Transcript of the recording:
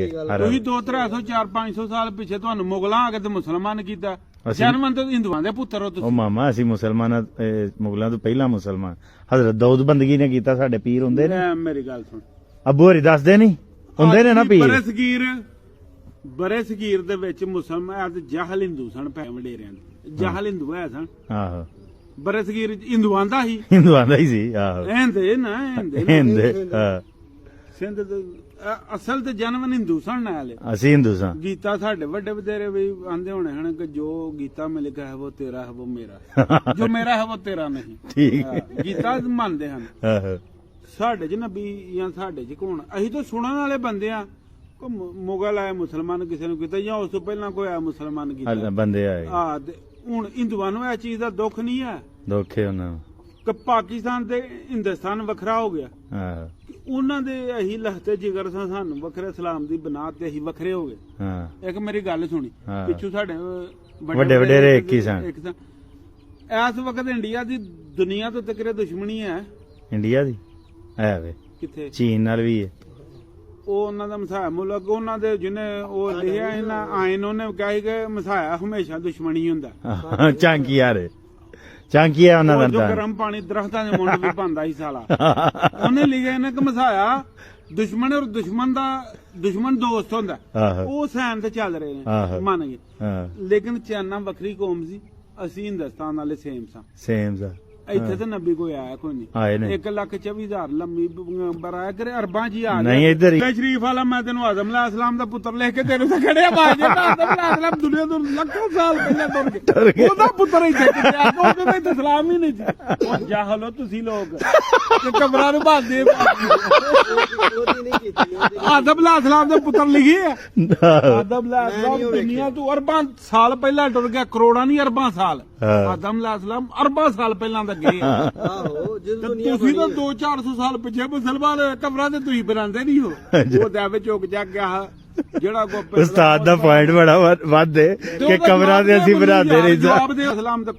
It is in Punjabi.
ਤੁਸੀਂ 200-300 400-500 ਸਾਲ ਪਿੱਛੇ ਤੁਹਾਨੂੰ ਮੁਗਲਾਂ ਆ ਕੇ ਤੇ ਮੁਸਲਮਾਨ ਕੀਤਾ। ਜਨਮ ਤੋਂ ਹਿੰਦੂਆਂ ਦੇ ਪੁੱਤਰ ਹੋ ਤੁਸੀਂ। ਉਹ ਮਾਮਾ ਅਸੀਂ ਮੁਸਲਮਾਨਾਂ ਮੁਗਲਾਂ ਤੋਂ ਪਹਿਲਾਂ ਮੁਸਲਮਾਨ ਹਜ਼ਰਤ ਦਾਊਦ ਬੰਦਗੀ ਨੇ ਕੀਤਾ। ਸਾਡੇ ਪੀਰ ਹੁੰਦੇ ਨੇ। ਮੇਰੀ ਗੱਲ ਸੁਣ, ਅੱਬੂ ਹਰੀ ਦੱਸਦੇ ਨਹੀਂ ਹੁੰਦੇ ਨੇ ਨਾ ਪੀਰ। ਬਰੇ ਸਗੀਰ ਦੇ ਵਿੱਚ ਮੁਸਲਮਾਨ ਤੇ ਜਾਹਲ ਹਿੰਦੂ ਸਨ। ਪੈ ਵਡੇਰਿਆਂ ਦੇ ਜਾਹਲ ਹਿੰਦੂ ਹੈ ਸਨ। ਆਹੋ ਬਰੇ ਸਗੀਰ ਹਿੰਦੂਆਂ ਦਾ ਹੀ ਹਿੰਦੂਆਂ ਦਾ ਹੀ ਸੀ। ਆਹੋ ਇਹਦੇ ਨਾ ਹਿੰਦੇ ਸਿੰਧ ਅਸਲ ਤੇ ਜਨਮ ਹਿੰਦੂ ਸਨ ਨਾਲੇ। ਅਸੀਂ ਹਿੰਦੂ ਸਾਂ। ਗੀਤਾ ਸਾਡੇ ਵੱਡੇ ਵਡੇਰੇ ਵੀ ਆਂਦੇ ਹੋਣੇ ਹਨ ਕਿ ਜੋ ਗੀਤਾ में लिखा है वो तेरा है वो मेरा जो मेरा है वो तेरा नहीं। ਠੀਕ ਗੀਤਾ ਮੰਨਦੇ ਹਨ। ਆਹੋ ਸਾਡੇ ਚ ਨਬੀ ਜਾਂ ਸਾਡੇ ਚ ਕੌਣ? ਅਸੀਂ ਤਾਂ ਸੁਣਨ ਵਾਲੇ ਬੰਦੇ ਆ। ਮੁਗਲ ਆਏ ਮੁਸਲਮਾਨ ਕਿਸੇ ਨੂੰ ਕੀਤਾ ਜਾਂ ਉਸ ਤੋਂ ਪਹਿਲਾਂ ਕੋਈ ਆਇਆ ਮੁਸਲਮਾਨ ਕੀਤਾ ਬੰਦੇ ਆਏ। ਹੁਣ ਹਿੰਦੂਆਂ ਨੂੰ ਇਹ ਚੀਜ਼ ਦਾ ਦੁੱਖ ਨਹੀਂ ਹੈ ਦੋਖੇ ਉਹਨਾਂ ਨੂੰ ਕਿ ਪਾਕਿਸਤਾਨ ਤੇ ਹਿੰਦੁਸਤਾਨ ਵੱਖਰਾ ਹੋ ਗਿਆ। ਆਹੋ ਉਹਨਾਂ ਦੇ ਅਸੀਂ ਲਹਤੇ ਜਿਗਰ ਸਾਂ, ਸਾਨੂੰ ਵੱਖਰੇ ਇਸਲਾਮ ਦੀ ਬਣਾ ਤੇ ਅਸੀਂ ਵੱਖਰੇ ਹੋ ਗਏ। ਹਾਂ ਇੱਕ ਮੇਰੀ ਗੱਲ ਸੁਣੀ, ਪਿੱਛੋਂ ਸਾਡੇ ਵੱਡੇ ਵਡੇਰੇ ਇੱਕ ਹੀ ਸਨ। ਇਸ ਵਕਤ ਇੰਡੀਆ ਦੀ ਦੁਨੀਆ ਤੋਂ ਤਕਰੇ ਦੁਸ਼ਮਣੀ ਹੈ। ਇੰਡੀਆ ਦੀ ਹੈ ਵੇ ਕਿੱਥੇ? ਚੀਨ ਨਾਲ ਵੀ ਹੈ। ਉਹ ਉਹਨਾਂ ਦਾ ਮਸਾਇਆ ਮੁਲਕ, ਉਹਨਾਂ ਦੇ ਜਿਹਨੇ ਉਹ ਲਿਖਿਆ ਇਹਨਾਂ ਆਇਨ, ਉਹਨੇ ਕਿਹਾ ਸੀ ਕਿ ਮਸਾਇਆ ਹਮੇਸ਼ਾ ਦੁਸ਼ਮਣੀ ਹੁੰਦਾ। ਚਾਂਕੀ ਯਾਰ ਚਾਂਕੀ ਹੈ ਉਹਨਾਂ ਜੋ ਦਾ। ਗਰਮ ਪਾਣੀ ਦਰਖਤਾਂ ਦੇ ਮੁੰਡ ਵੀ ਪਾਉਂਦਾ ਸੀ ਸਾਲਾ। ਉਹਨੇ ਲਿਖਿਆ ਇਹਨੇ ਕਿ ਮਸਾਇਆ ਦੁਸ਼ਮਣ ਔਰ ਦੁਸ਼ਮਣ ਦੋਸਤ ਹੁੰਦਾ। ਉਹ ਸੈਨ ਤੇ ਚੱਲ ਰਹੇ ਨੇ, ਮੰਨ ਗਏ। ਲੇਕਿਨ ਚਾਈਨਾ ਵੱਖਰੀ ਕੌਮ ਸੀ, ਅਸੀਂ ਹਿੰਦੁਸਤਾਨ ਵਾਲੇ ਸੇਮ ਸਾਂ। ਸੇਮ ਸਾ ਇੱਥੇ ਤਾਂ ਨਬੀ ਕੋਈ ਆਇਆ ਕੋਈ ਨਹੀਂ। ਆਏ ਨੇ 1,24,000 ਲੰਮੀ ਬਰਾਇਆ ਕਰੇ ਅਰਬਾਂ ਜੀ ਆ ਨਹੀਂ ਇੱਧਰ ਹੀ ਸ਼ਰੀਫ ਵਾਲਾ। ਮੈਂ ਤੈਨੂੰ ਆਜ਼ਮ ਅਲੈਹ ਇਸਲਾਮ ਦਾ ਪੁੱਤਰ ਲਿਖ ਕੇ ਤੈਨੂੰ ਤਾਂ ਖੜਿਆ ਬਾਜ ਆਜ਼ਮ ਅਲੈਹ ਇਸਲਾਮ ਦੁਨੀਆ ਤੋਂ ਲੱਖਾਂ ਸਾਲ ਪਹਿਲਾਂ ਤੁਰ ਗਏ। ਉਹਦਾ ਪੁੱਤਰ ਇੱਥੇ ਕਿਹਾ ਉਹ ਕਹਿੰਦਾ ਇੱਥੇ ਇਸਲਾਮ ਹੀ ਨਹੀਂ ਸੀ। ਉਹ ਜਾਹਲ ਹੋ ਤੁਸੀਂ ਲੋਕ ਕਿ ਕਬਰਾਂ ਨੂੰ ਭਾਂਦੇ। ਆਜ਼ਮ ਅਲੈਹ ਇਸਲਾਮ ਦੇ ਪੁੱਤਰ ਲਿਖੀ ਹੈ। ਆਜ਼ਮ ਅਲੈਹ ਇਸਲਾਮ ਦੁਨੀਆ ਤੋਂ ਅਰਬਾਂ ਸਾਲ ਪਹਿਲਾਂ ਟੁਰ ਗਿਆ, ਕਰੋੜਾਂ ਨਹੀਂ ਅਰਬਾਂ ਸਾਲ। ਆਜ਼ਮ ਅਲੈਹ ਇਸਲਾਮ ਅਰਬਾਂ ਸਾਲ ਪਹਿਲਾਂ ਦਾ ਗਏ। ਤੁਸੀਂ ਤਾਂ 200-400 ਸਾਲ ਪਿੱਛੇ ਮੁਸਲਮਾਨ ਕਬਰਾਂ ਤੇ ਤੁਸੀਂ ਬਣਾਉਂਦੇ ਨਹੀਂ ਹੋ। ਉਹ ਦੇਵੇ ਚੁੱਕ ਜਾ ਗਿਆ ਜਿਹੜਾ ਉਸਤਾਦ ਦਾ ਪੁਆਇੰਟ ਬੜਾ ਵੱਧ ਹੈ ਕਿ ਕਬਰਾਂ ਤੇ ਅਸੀਂ ਬਣਾਉਂਦੇ ਨਹੀਂ। ਜਵਾਬ ਦੇ ਇਸਲਾਮ ਤੇ